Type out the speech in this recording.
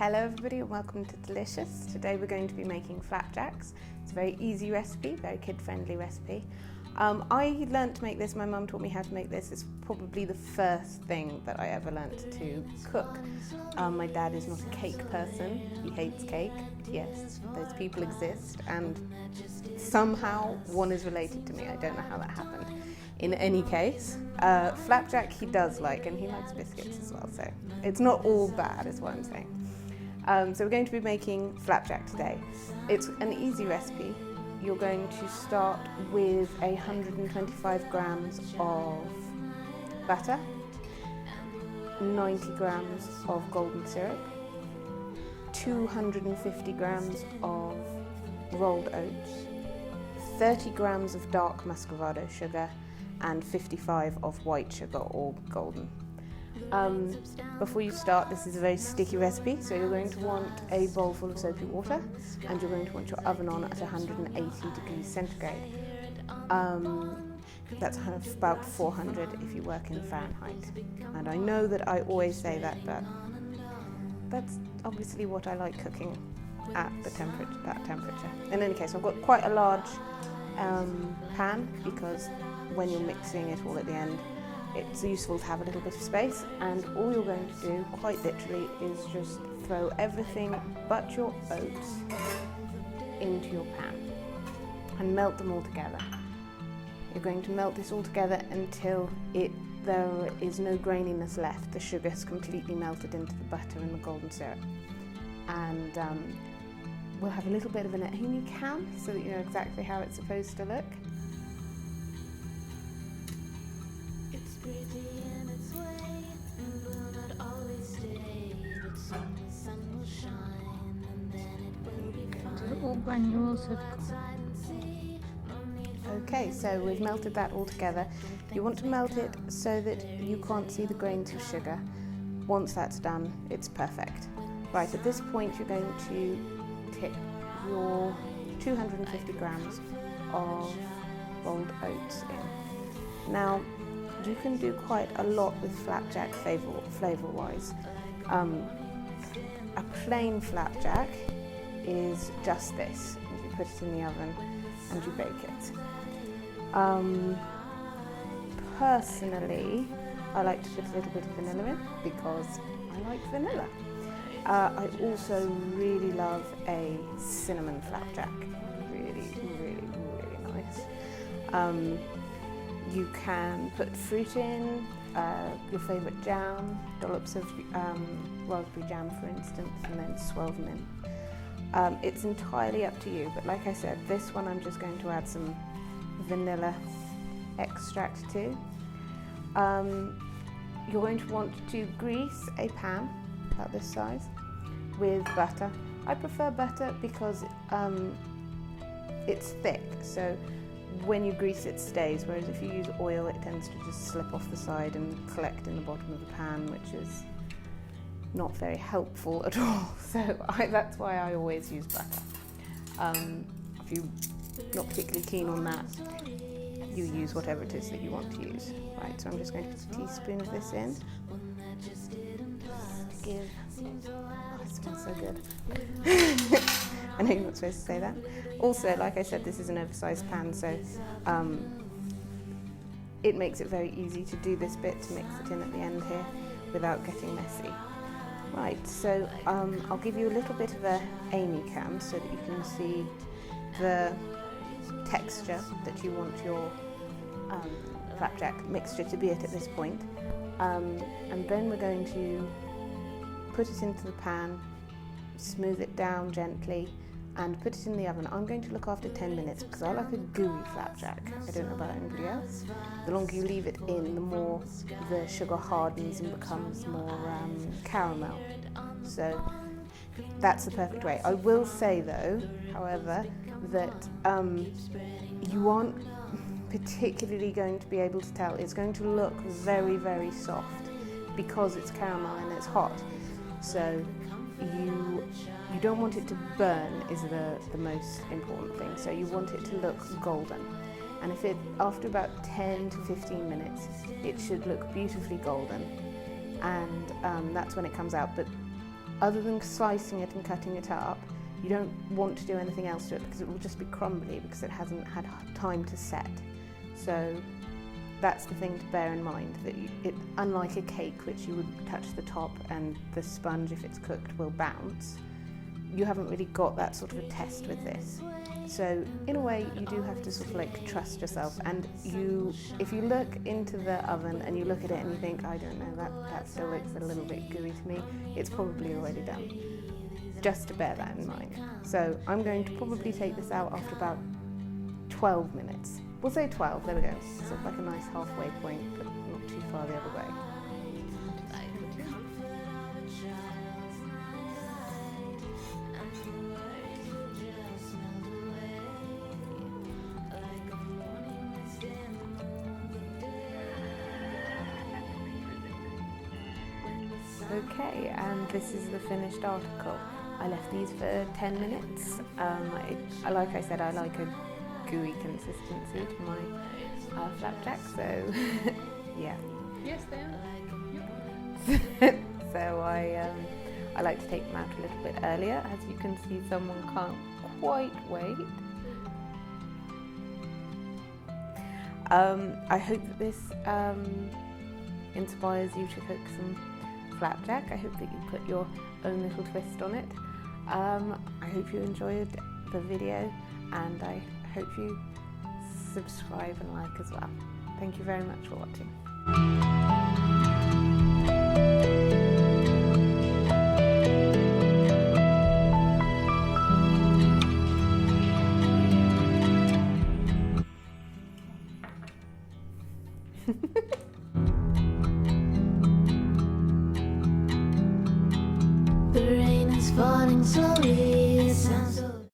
Hello everybody and welcome to Dee-licious. Today we're going to be making flapjacks. It's a very easy recipe, very kid-friendly recipe. I learnt to make this, my mum taught me how to make this. It's probably the first thing that I ever learnt to cook. My dad is not a cake person, he hates cake. Yes, those people exist and somehow one is related to me. I don't know how that happened. In any case, flapjack he does like, and he likes biscuits as well, so it's not all bad is what I'm saying. So we're going to be making flapjack today. It's an easy recipe. You're going to start with 125 grams of butter, 90 grams of golden syrup, 250 grams of rolled oats, 30 grams of dark Muscovado sugar, and 55 of white sugar or golden. Before you start, this is a very sticky recipe, so you're going to want a bowl full of soapy water and you're going to want your oven on at 180 degrees centigrade. That's about 400 if you work in Fahrenheit. And I know that I always say that, but that's obviously what I like cooking at that temperature. In any case, I've got quite a large pan because when you're mixing it all at the end, it's useful to have a little bit of space, and all you're going to do, quite literally, is just throw everything but your oats into your pan and melt them all together. You're going to melt this all together until there is no graininess left. The sugar has completely melted into the butter and the golden syrup. And we'll have a little bit of an Amy cam so that you know exactly how it's supposed to look. Okay, so we've melted that all together. You want to melt it so that you can't see the grains of sugar. Once that's done, it's perfect. Right, at this point you're going to tip your 250 grams of rolled oats in. Now, you can do quite a lot with flapjack flavour-wise. A plain flapjack is just this. You put it in the oven and you bake it. Personally, I like to put a little bit of vanilla in because I like vanilla. I also really love a cinnamon flapjack. Really, really, really nice. You can put fruit in, your favourite jam, dollops of raspberry jam for instance, and then swirl them in. It's entirely up to you, but like I said, this one I'm just going to add some vanilla extract to. You're going to want to grease a pan about this size with butter. I prefer butter because it's thick, so when you grease it stays, whereas if you use oil it tends to just slip off the side and collect in the bottom of the pan, which is not very helpful at all. So that's why I always use butter. If you're not particularly keen on that, you use whatever it is that you want to use. Right, so I'm just going to put a teaspoon of this in. Just to give, oh, it smells so good. I know you're not supposed to say that. Also, like I said, this is an oversized pan, so it makes it very easy to do this bit, to mix it in at the end here without getting messy. Right, so I'll give you a little bit of a Amy cam so that you can see the texture that you want your flapjack mixture to be at this point. And then we're going to put it into the pan, smooth it down gently, and put it in the oven. I'm going to look after 10 minutes because I like a gooey flapjack. I don't know about anybody else. The longer you leave it in, the more the sugar hardens and becomes more caramel. So that's the perfect way. I will say though, however, that you aren't particularly going to be able to tell. It's going to look very, very soft because it's caramel and it's hot. So you don't want it to burn is the most important thing. So you want it to look golden. And after about 10 to 15 minutes, it should look beautifully golden. And that's when it comes out. But other than slicing it and cutting it up, you don't want to do anything else to it because it will just be crumbly because it hasn't had time to set. So that's the thing to bear in mind, that unlike a cake, which you would touch the top and the sponge, if it's cooked, will bounce, you haven't really got that sort of a test with this. So in a way, you do have to sort of like trust yourself, and if you look into the oven and you look at it and you think, I don't know, that still looks a little bit gooey to me, it's probably already done. Just to bear that in mind. So I'm going to probably take this out after about 12 minutes. We'll say 12, there we go. Sort of like a nice halfway point, but not too far the other way. Okay, and this is the finished article. I left these for 10 minutes. Like I said, I like a gooey consistency to my flapjack, so yeah. Yes, they are. So I like to take them out a little bit earlier. As you can see, someone can't quite wait. I hope that this inspires you to cook some flapjack. I hope that you put your own little twist on it. I hope you enjoyed the video, and I hope you subscribe and like as well. Thank you very much for watching. The rain is falling slowly, it sounds so